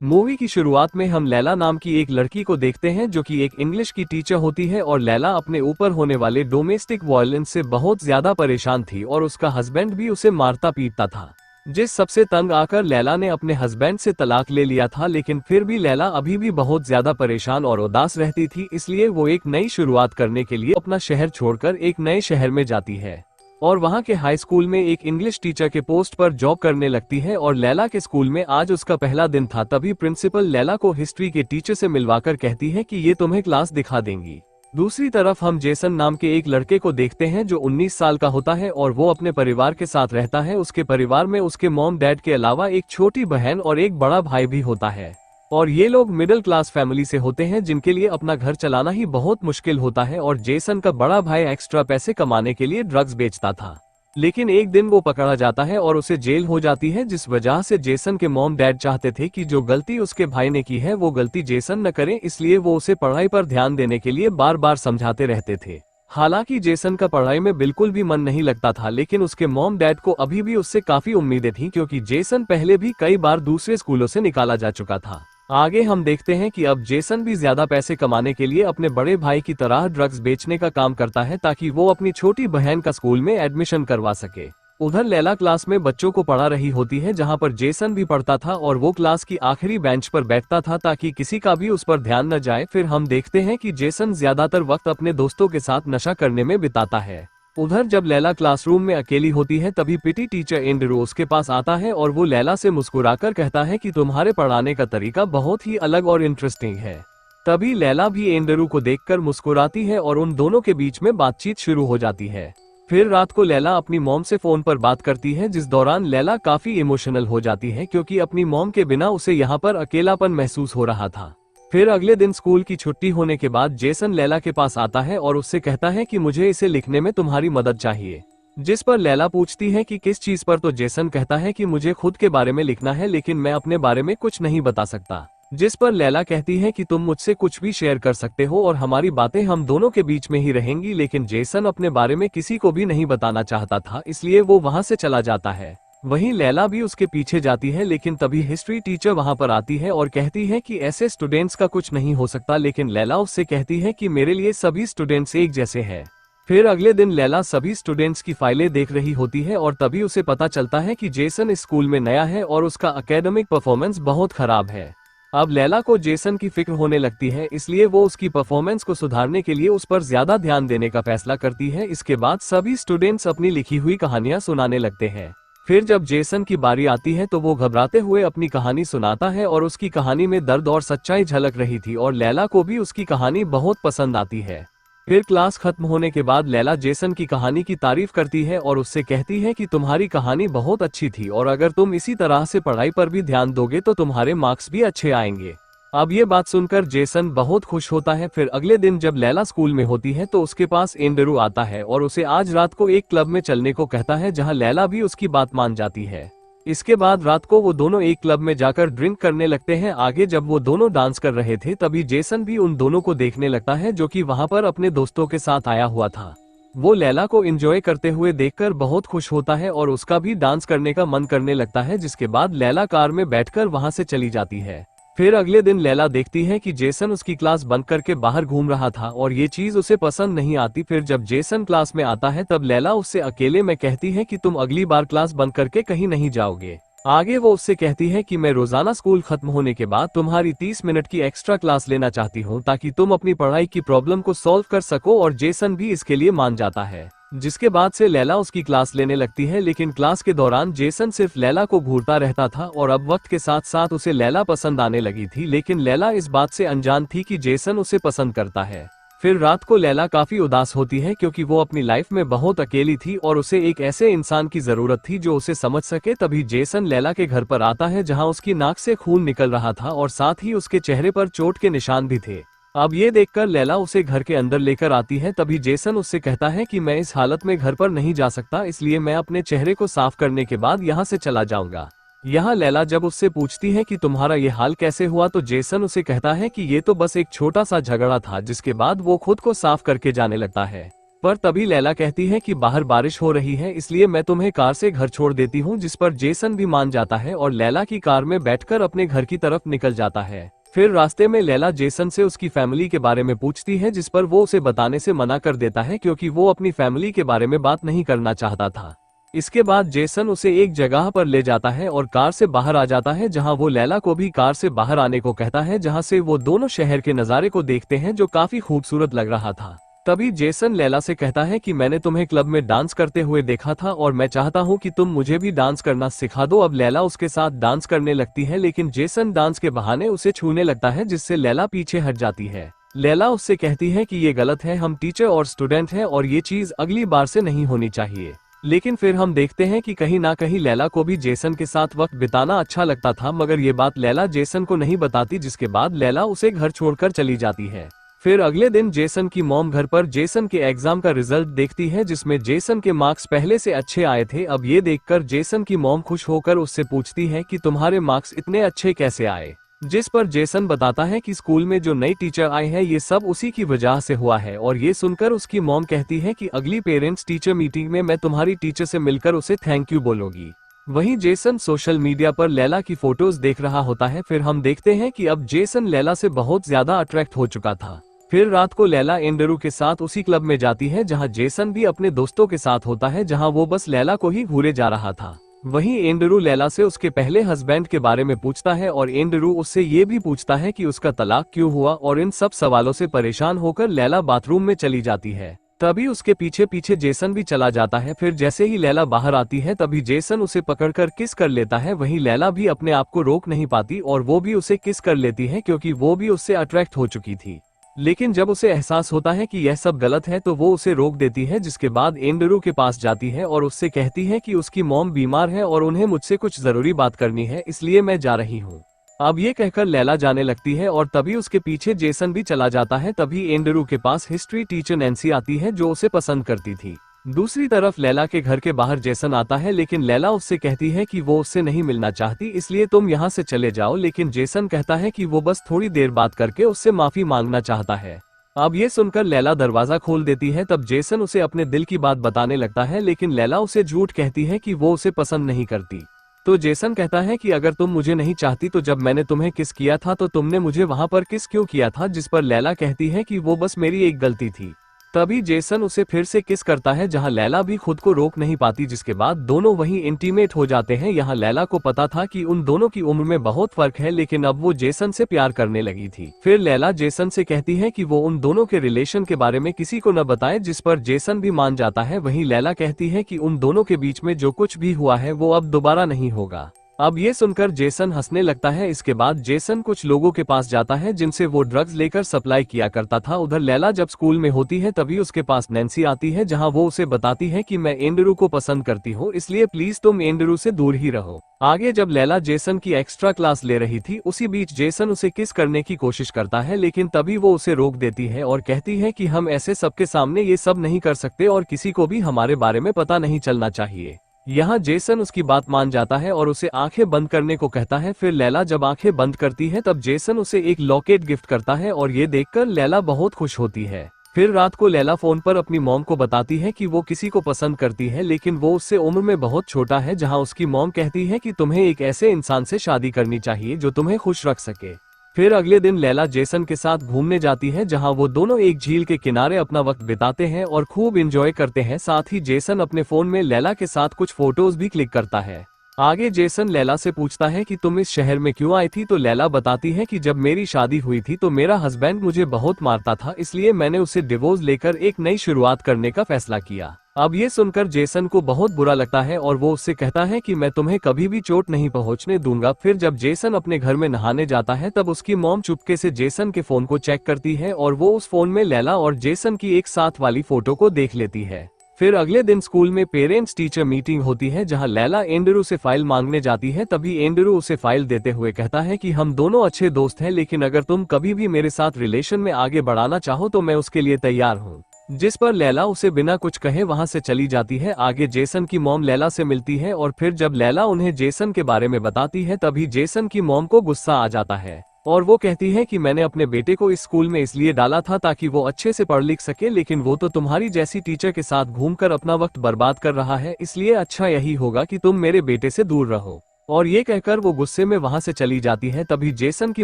Movie की शुरुआत में हम लैला नाम की एक लड़की को देखते हैं जो कि एक इंग्लिश की टीचर होती है और लैला अपने ऊपर होने वाले डोमेस्टिक वायलेंस से बहुत ज्यादा परेशान थी और उसका हस्बैंड भी उसे मारता पीटता था, जिस सबसे तंग आकर लैला ने अपने हस्बैंड से तलाक ले लिया था। लेकिन फिर भी लैला अभी भी बहुत ज्यादा परेशान और उदास रहती थी, इसलिए वो एक नई शुरुआत करने के लिए अपना शहर छोड़कर एक नए शहर में जाती है और वहां के हाई स्कूल में एक इंग्लिश टीचर के पोस्ट पर जॉब करने लगती है। और लैला के स्कूल में आज उसका पहला दिन था, तभी प्रिंसिपल लैला को हिस्ट्री के टीचर से मिलवाकर कहती है कि ये तुम्हें क्लास दिखा देंगी। दूसरी तरफ हम जेसन नाम के एक लड़के को देखते हैं जो 19 साल का होता है और वो अपने परिवार के साथ रहता है। उसके परिवार में उसके मॉम डैड के अलावा एक छोटी बहन और एक बड़ा भाई भी होता है और ये लोग मिडिल क्लास फैमिली से होते हैं जिनके लिए अपना घर चलाना ही बहुत मुश्किल होता है। और जेसन का बड़ा भाई एक्स्ट्रा पैसे कमाने के लिए ड्रग्स बेचता था, लेकिन एक दिन वो पकड़ा जाता है और उसे जेल हो जाती है, जिस वजह से जेसन के मॉम डैड चाहते थे कि जो गलती उसके भाई ने की है वो गलती जेसन न करे, इसलिए वो उसे पढ़ाई पर ध्यान देने के लिए बार बार समझाते रहते थे। हालांकि जेसन का पढ़ाई में बिल्कुल भी मन नहीं लगता था, लेकिन उसके मॉम डैड को अभी भी उससे काफी उम्मीदें थी क्योंकि जेसन पहले भी कई बार दूसरे स्कूलों से निकाला जा चुका था। आगे हम देखते हैं कि अब जेसन भी ज्यादा पैसे कमाने के लिए अपने बड़े भाई की तरह ड्रग्स बेचने का काम करता है ताकि वो अपनी छोटी बहन का स्कूल में एडमिशन करवा सके। उधर लैला क्लास में बच्चों को पढ़ा रही होती है जहां पर जेसन भी पढ़ता था और वो क्लास की आखिरी बेंच पर बैठता था ताकि किसी का भी उस पर ध्यान न जाए। फिर हम देखते हैं कि जेसन ज्यादातर वक्त अपने दोस्तों के साथ नशा करने में बिताता है। उधर जब लैला क्लासरूम में अकेली होती है तभी पीटी टीचर एंड्रू उसके पास आता है और वो लैला से मुस्कुराकर कहता है कि तुम्हारे पढ़ाने का तरीका बहुत ही अलग और इंटरेस्टिंग है। तभी लैला भी एंड्रू को देखकर मुस्कुराती है और उन दोनों के बीच में बातचीत शुरू हो जाती है। फिर रात को लैला अपनी मॉम से फोन पर बात करती है, जिस दौरान लैला काफी इमोशनल हो जाती है क्योंकि अपनी मॉम के बिना उसे यहाँ पर अकेलापन महसूस हो रहा था। फिर अगले दिन स्कूल की छुट्टी होने के बाद जेसन लैला के पास आता है और उससे कहता है कि मुझे इसे लिखने में तुम्हारी मदद चाहिए, जिस पर लैला पूछती है कि किस चीज पर, तो जेसन कहता है कि मुझे खुद के बारे में लिखना है लेकिन मैं अपने बारे में कुछ नहीं बता सकता, जिस पर लैला कहती है कि तुम मुझसे कुछ भी शेयर कर सकते हो और हमारी बातें हम दोनों के बीच में ही रहेंगी। लेकिन जेसन अपने बारे में किसी को भी नहीं बताना चाहता था, इसलिए वो वहां से चला जाता है। वहीं लैला भी उसके पीछे जाती है, लेकिन तभी हिस्ट्री टीचर वहां पर आती है और कहती है कि ऐसे स्टूडेंट्स का कुछ नहीं हो सकता, लेकिन लैला उससे कहती है कि मेरे लिए सभी स्टूडेंट्स एक जैसे हैं। फिर अगले दिन लैला सभी स्टूडेंट्स की फाइलें देख रही होती है और तभी उसे पता चलता है कि जेसन इस स्कूल में नया है और उसका एकेडमिक परफॉर्मेंस बहुत खराब है। अब लैला को जेसन की फिक्र होने लगती है, इसलिए वो उसकी परफॉर्मेंस को सुधारने के लिए उस पर ज्यादा ध्यान देने का फैसला करती है। इसके बाद सभी स्टूडेंट्स अपनी लिखी हुई कहानियां सुनाने लगते हैं। फिर जब जेसन की बारी आती है तो वो घबराते हुए अपनी कहानी सुनाता है और उसकी कहानी में दर्द और सच्चाई झलक रही थी और लैला को भी उसकी कहानी बहुत पसंद आती है। फिर क्लास खत्म होने के बाद लैला जेसन की कहानी की तारीफ करती है और उससे कहती है कि तुम्हारी कहानी बहुत अच्छी थी और अगर तुम इसी तरह से पढ़ाई पर भी ध्यान दोगे तो तुम्हारे मार्क्स भी अच्छे आएंगे। अब ये बात सुनकर जेसन बहुत खुश होता है। फिर अगले दिन जब लैला स्कूल में होती है तो उसके पास एंड्रू आता है और उसे आज रात को एक क्लब में चलने को कहता है, जहां लैला भी उसकी बात मान जाती है। इसके बाद रात को वो दोनों एक क्लब में जाकर ड्रिंक करने लगते हैं। आगे जब वो दोनों डांस कर रहे थे तभी जेसन भी उन दोनों को देखने लगता है, जो कि वहां पर अपने दोस्तों के साथ आया हुआ था। वो लैला को एंजॉय करते हुए देखकर बहुत खुश होता है और उसका भी डांस करने का मन करने लगता है, जिसके बाद लैला कार में बैठकर वहां से चली जाती है। फिर अगले दिन लैला देखती है कि जेसन उसकी क्लास बंद करके बाहर घूम रहा था और ये चीज उसे पसंद नहीं आती। फिर जब जेसन क्लास में आता है तब लैला उससे अकेले में कहती है कि तुम अगली बार क्लास बंद करके कहीं नहीं जाओगे। आगे वो उससे कहती है कि मैं रोजाना स्कूल खत्म होने के बाद तुम्हारी 30 मिनट की एक्स्ट्रा क्लास लेना चाहती हूँ ताकि तुम अपनी पढ़ाई की प्रॉब्लम को सॉल्व कर सको, और जेसन भी इसके लिए मान जाता है। जिसके बाद से लैला उसकी क्लास लेने लगती है, लेकिन क्लास के दौरान जेसन सिर्फ लैला को घूरता रहता था और अब वक्त के साथ साथ उसे लैला पसंद आने लगी थी, लेकिन लैला इस बात से अनजान थी कि जेसन उसे पसंद करता है। फिर रात को लैला काफी उदास होती है क्योंकि वो अपनी लाइफ में बहुत अकेली थी और उसे एक ऐसे इंसान की जरूरत थी जो उसे समझ सके। तभी जेसन लैला के घर पर आता है जहां उसकी नाक से खून निकल रहा था और साथ ही उसके चेहरे पर चोट के निशान भी थे। अब ये देखकर लैला उसे घर के अंदर लेकर आती है। तभी जेसन उससे कहता है कि मैं इस हालत में घर पर नहीं जा सकता, इसलिए मैं अपने चेहरे को साफ करने के बाद यहाँ से चला जाऊंगा। यहाँ लैला जब उससे पूछती है कि तुम्हारा ये हाल कैसे हुआ, तो जेसन उसे कहता है कि ये तो बस एक छोटा सा झगड़ा था, जिसके बाद वो खुद को साफ करके जाने लगता है। पर तभी लैला कहती है कि बाहर बारिश हो रही है, इसलिए मैं तुम्हें कार से घर छोड़ देती हूँ, जिस पर जेसन भी मान जाता है और लैला की कार में बैठकर अपने घर की तरफ निकल जाता है। फिर रास्ते में लैला जेसन से उसकी फैमिली के बारे में पूछती है, जिस पर वो उसे बताने से मना कर देता है क्योंकि वो अपनी फैमिली के बारे में बात नहीं करना चाहता था। इसके बाद जेसन उसे एक जगह पर ले जाता है और कार से बाहर आ जाता है, जहां वो लैला को भी कार से बाहर आने को कहता है, जहां से वो दोनों शहर के नज़ारे को देखते हैं जो काफी खूबसूरत लग रहा था। तभी जेसन लैला से कहता है कि मैंने तुम्हें क्लब में डांस करते हुए देखा था और मैं चाहता हूं कि तुम मुझे भी डांस करना सिखा दो। अब लैला उसके साथ डांस करने लगती है, लेकिन जेसन डांस के बहाने उसे छूने लगता है, जिससे लैला पीछे हट जाती है। लैला उससे कहती है कि ये गलत है, हम टीचर और स्टूडेंट हैं और ये चीज अगली बार से नहीं होनी चाहिए। लेकिन फिर हम देखते हैं कि कहीं ना कहीं लैला को भी जेसन के साथ वक्त बिताना अच्छा लगता था, मगर ये बात लैला जेसन को नहीं बताती, जिसके बाद लैला उसे घर छोड़कर चली जाती है। फिर अगले दिन जेसन की मॉम घर पर जेसन के एग्जाम का रिजल्ट देखती है, जिसमें जेसन के मार्क्स पहले से अच्छे आए थे। अब ये देखकर जेसन की मॉम खुश होकर उससे पूछती है कि तुम्हारे मार्क्स इतने अच्छे कैसे आए, जिस पर जेसन बताता है कि स्कूल में जो नई टीचर आए हैं ये सब उसी की वजह से हुआ है। और ये सुनकर उसकी मॉम कहती है कि अगली पेरेंट्स टीचर मीटिंग में मैं तुम्हारी टीचर से मिलकर उसे थैंक यू बोलूंगी। वहीं जेसन सोशल मीडिया पर लैला की फोटोज देख रहा होता है। फिर हम देखते हैं कि अब जेसन लैला से बहुत ज्यादा अट्रैक्ट हो चुका था। फिर रात को लैला एंड्रू के साथ उसी क्लब में जाती है जहां जेसन भी अपने दोस्तों के साथ होता है, जहां वो बस लैला को ही घूरे जा रहा था। वहीं एंड्रू लैला से उसके पहले हस्बैंड के बारे में पूछता है और एंड्रू उससे ये भी पूछता है कि उसका तलाक क्यों हुआ, और इन सब सवालों से परेशान होकर लैला बाथरूम में चली जाती है। तभी उसके पीछे पीछे जेसन भी चला जाता है। फिर जैसे ही लैला बाहर आती है तभी जेसन उसे पकड़कर किस कर लेता है। वहीं लैला भी अपने आप को रोक नहीं पाती और वो भी उसे किस कर लेती है, क्योंकि वो भी उससे अट्रैक्ट हो चुकी थी। लेकिन जब उसे एहसास होता है कि यह सब गलत है तो वो उसे रोक देती है, जिसके बाद एंड्रू के पास जाती है और उससे कहती है कि उसकी मॉम बीमार है और उन्हें मुझसे कुछ जरूरी बात करनी है, इसलिए मैं जा रही हूँ। अब ये कहकर लैला जाने लगती है और तभी उसके पीछे जेसन भी चला जाता है। तभी एंड्रू के पास हिस्ट्री टीचर नैन्सी आती है जो उसे पसंद करती थी। दूसरी तरफ लैला के घर के बाहर जेसन आता है, लेकिन लैला उससे कहती है कि वो उससे नहीं मिलना चाहती, इसलिए तुम यहाँ से चले जाओ। लेकिन जेसन कहता है कि वो बस थोड़ी देर बात करके उससे माफी मांगना चाहता है। अब ये सुनकर लैला दरवाजा खोल देती है। तब जेसन उसे अपने दिल की बात बताने लगता है, लेकिन लैला उसे झूठ कहती है कि वो उसे पसंद नहीं करती। तो जेसन कहता है कि अगर तुम मुझे नहीं चाहती तो जब मैंने तुम्हें किस किया था तो तुमने मुझे वहां पर किस क्यों किया था, जिस पर लैला कहती है कि वो बस मेरी एक गलती थी। तभी जेसन उसे फिर से किस करता है, जहां लैला भी खुद को रोक नहीं पाती, जिसके बाद दोनों वहीं इंटीमेट हो जाते हैं। यहाँ लैला को पता था कि उन दोनों की उम्र में बहुत फर्क है, लेकिन अब वो जेसन से प्यार करने लगी थी। फिर लैला जेसन से कहती है कि वो उन दोनों के रिलेशन के बारे में किसी को न बताए, जिस पर जेसन भी मान जाता है। वहीं लैला कहती है कि उन दोनों के बीच में जो कुछ भी हुआ है वो अब दोबारा नहीं होगा। अब ये सुनकर जेसन हंसने लगता है। इसके बाद जेसन कुछ लोगों के पास जाता है जिनसे वो ड्रग्स लेकर सप्लाई किया करता था। उधर लैला जब स्कूल में होती है तभी उसके पास नैन्सी आती है, जहां वो उसे बताती है कि मैं एंड्रू को पसंद करती हूँ, इसलिए प्लीज तुम एंड्रू से दूर ही रहो। आगे जब लैला जेसन की एक्स्ट्रा क्लास ले रही थी उसी बीच जेसन उसे किस करने की कोशिश करता है, लेकिन तभी वो उसे रोक देती है और कहती है कि हम ऐसे सबके सामने ये सब नहीं कर सकते और किसी को भी हमारे बारे में पता नहीं चलना चाहिए। यहाँ जेसन उसकी बात मान जाता है और उसे आंखें बंद करने को कहता है। फिर लैला जब आंखें बंद करती है तब जेसन उसे एक लॉकेट गिफ्ट करता है और ये देखकर लैला बहुत खुश होती है। फिर रात को लैला फोन पर अपनी मॉम को बताती है कि वो किसी को पसंद करती है, लेकिन वो उससे उम्र में बहुत छोटा है। जहाँ उसकी मॉम कहती है कि तुम्हें एक ऐसे इंसान से शादी करनी चाहिए जो तुम्हें खुश रख सके। फिर अगले दिन लैला जेसन के साथ घूमने जाती है, जहां वो दोनों एक झील के किनारे अपना वक्त बिताते हैं और खूब एंजॉय करते हैं। साथ ही जेसन अपने फोन में लैला के साथ कुछ फोटोज भी क्लिक करता है। आगे जेसन लैला से पूछता है कि तुम इस शहर में क्यों आई थी, तो लैला बताती है कि जब मेरी शादी हुई थी तो मेरा हस्बैंड मुझे बहुत मारता था, इसलिए मैंने उसे डिवोर्स लेकर एक नई शुरुआत करने का फैसला किया। अब ये सुनकर जेसन को बहुत बुरा लगता है और वो उससे कहता है कि मैं तुम्हें कभी भी चोट नहीं पहुंचने दूंगा। फिर जब जेसन अपने घर में नहाने जाता है तब उसकी मॉम चुपके से जेसन के फोन को चेक करती है और वो उस फोन में लैला और जेसन की एक साथ वाली फोटो को देख लेती है। फिर अगले दिन स्कूल में पेरेंट्स टीचर मीटिंग होती है, जहां लैला एंड्रू से फाइल मांगने जाती है। तभी एंड्रू उसे फाइल देते हुए कहता है कि हम दोनों अच्छे दोस्त हैं, लेकिन अगर तुम कभी भी मेरे साथ रिलेशन में आगे बढ़ाना चाहो तो मैं उसके लिए तैयार हूँ। जिस पर लैला उसे बिना कुछ कहे वहां से चली जाती है। आगे जेसन की मॉम लैला से मिलती है और फिर जब लैला उन्हें जेसन के बारे में बताती है तभी जेसन की मॉम को गुस्सा आ जाता है। और वो कहती है कि मैंने अपने बेटे को इस स्कूल में इसलिए डाला था ताकि वो अच्छे से पढ़ लिख सके, लेकिन वो तो तुम्हारी जैसी टीचर के साथ घूमकर अपना वक्त बर्बाद कर रहा है, इसलिए अच्छा यही होगा कि तुम मेरे बेटे से दूर रहो। और ये कहकर वो गुस्से में वहां से चली जाती है। तभी जेसन की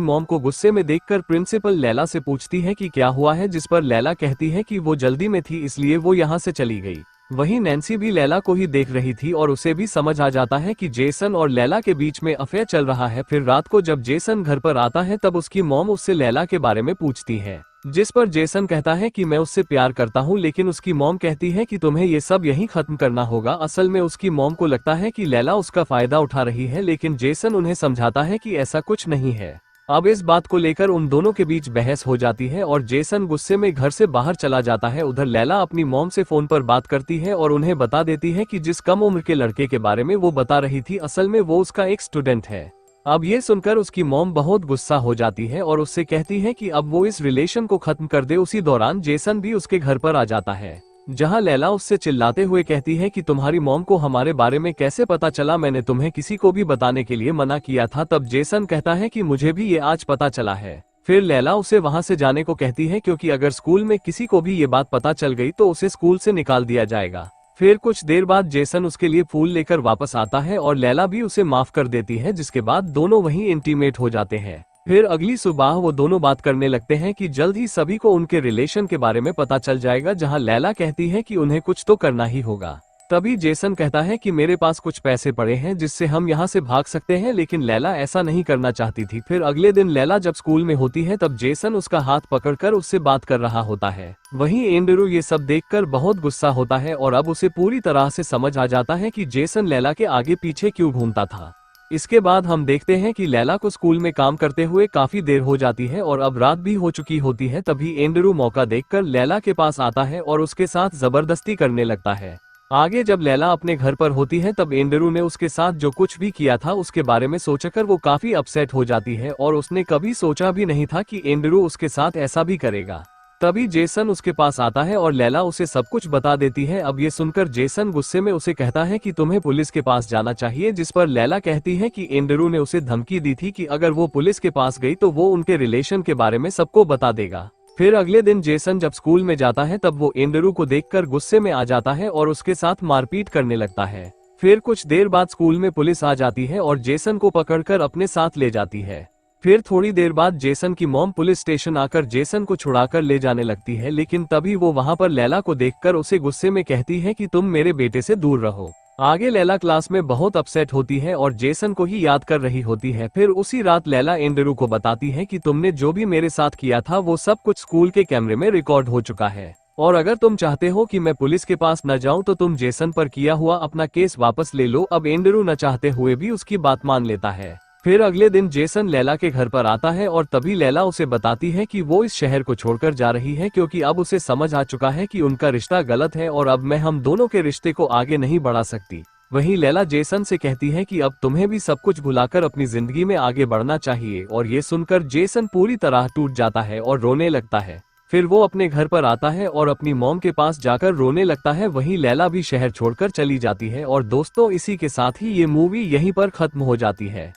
मॉम को गुस्से में देखकर प्रिंसिपल लैला से पूछती है कि क्या हुआ है, जिस पर लैला कहती है कि वो जल्दी में थी इसलिए वो यहाँ से चली गई। वहीं नैन्सी भी लैला को ही देख रही थी और उसे भी समझ आ जाता है कि जेसन और लैला के बीच में अफेयर चल रहा है। फिर रात को जब जेसन घर पर आता है तब उसकी मॉम उससे लैला के बारे में पूछती है, जिस पर जेसन कहता है कि मैं उससे प्यार करता हूं, लेकिन उसकी मॉम कहती है कि तुम्हें ये सब यहीं खत्म करना होगा। असल में उसकी मॉम को लगता है कि लैला उसका फायदा उठा रही है, लेकिन जेसन उन्हें समझाता है कि ऐसा कुछ नहीं है। अब इस बात को लेकर उन दोनों के बीच बहस हो जाती है और जेसन गुस्से में घर से बाहर चला जाता है। उधर लैला अपनी मॉम से फोन पर बात करती है और उन्हें बता देती है कि जिस कम उम्र के लड़के के बारे में वो बता रही थी असल में वो उसका एक स्टूडेंट है। अब ये सुनकर उसकी मॉम बहुत गुस्सा हो जाती है और उससे कहती है कि अब वो इस रिलेशन को खत्म कर दे। उसी दौरान जेसन भी उसके घर पर आ जाता है, जहां लैला उससे चिल्लाते हुए कहती है कि तुम्हारी मॉम को हमारे बारे में कैसे पता चला, मैंने तुम्हें किसी को भी बताने के लिए मना किया था। तब जेसन कहता है कि मुझे भी ये आज पता चला है। फिर लैला उसे वहां से जाने को कहती है क्योंकि अगर स्कूल में किसी को भी ये बात पता चल गई तो उसे स्कूल से निकाल दिया जाएगा। फिर कुछ देर बाद जेसन उसके लिए फूल लेकर वापस आता है और लैला भी उसे माफ कर देती है, जिसके बाद दोनों वहीं इंटीमेट हो जाते हैं। फिर अगली सुबह वो दोनों बात करने लगते हैं कि जल्द ही सभी को उनके रिलेशन के बारे में पता चल जाएगा, जहां लैला कहती है कि उन्हें कुछ तो करना ही होगा। तभी जेसन कहता है कि मेरे पास कुछ पैसे पड़े हैं जिससे हम यहाँ से भाग सकते हैं, लेकिन लैला ऐसा नहीं करना चाहती थी। फिर अगले दिन लैला जब स्कूल में होती है तब जेसन उसका हाथ पकड़कर उससे बात कर रहा होता है। वहीं एंड्रू ये सब देखकर बहुत गुस्सा होता है और अब उसे पूरी तरह से समझ आ जाता है कि जेसन लैला के आगे पीछे क्यों घूमता था। इसके बाद हम देखते हैं कि लैला को स्कूल में काम करते हुए काफी देर हो जाती है और अब रात भी हो चुकी होती है। तभी एंड्रू मौका देखकर लैला के पास आता है और उसके साथ जबरदस्ती करने लगता है। आगे जब लैला अपने घर पर होती है तब एंड्रू ने उसके साथ जो कुछ भी किया था उसके बारे में सोचकर वो काफी अपसेट हो जाती है और उसने कभी सोचा भी नहीं था कि एंड्रू उसके साथ ऐसा भी करेगा। तभी जेसन उसके पास आता है और लैला उसे सब कुछ बता देती है। अब ये सुनकर जेसन गुस्से में उसे कहता है कि तुम्हें पुलिस के पास जाना चाहिए, जिस पर लैला कहती है कि एंड्रू ने उसे धमकी दी थी कि अगर वो पुलिस के पास गई तो वो उनके रिलेशन के बारे में सबको बता देगा। फिर अगले दिन जेसन जब स्कूल में जाता है तब वो एंड्रू को देखकर गुस्से में आ जाता है और उसके साथ मारपीट करने लगता है। फिर कुछ देर बाद स्कूल में पुलिस आ जाती है और जेसन को पकड़कर अपने साथ ले जाती है। फिर थोड़ी देर बाद जेसन की मॉम पुलिस स्टेशन आकर जेसन को छुड़ाकर ले जाने लगती है, लेकिन तभी वो वहां पर लैला को देखकर उसे गुस्से में कहती है कि तुम मेरे बेटे से दूर रहो। आगे लैला क्लास में बहुत अपसेट होती है और जेसन को ही याद कर रही होती है। फिर उसी रात लैला एंड्रू को बताती है कि तुमने जो भी मेरे साथ किया था वो सब कुछ स्कूल के कैमरे में रिकॉर्ड हो चुका है और अगर तुम चाहते हो कि मैं पुलिस के पास न जाऊं तो तुम जेसन पर किया हुआ अपना केस वापस ले लो। अब एंड्रू न चाहते हुए भी उसकी बात मान लेता है। फिर अगले दिन जेसन लैला के घर पर आता है और तभी लैला उसे बताती है कि वो इस शहर को छोड़कर जा रही है क्योंकि अब उसे समझ आ चुका है कि उनका रिश्ता गलत है और अब मैं हम दोनों के रिश्ते को आगे नहीं बढ़ा सकती। वहीं लैला जेसन से कहती है कि अब तुम्हें भी सब कुछ भुलाकर अपनी जिंदगी में आगे बढ़ना चाहिए और ये सुनकर जेसन पूरी तरह टूट जाता है और रोने लगता है। फिर वो अपने घर पर आता है और अपनी मॉम के पास जाकर रोने लगता है। वहीं लैला भी शहर छोड़कर चली जाती है। और दोस्तों, इसी के साथ ही ये मूवी यहीं पर खत्म हो जाती है।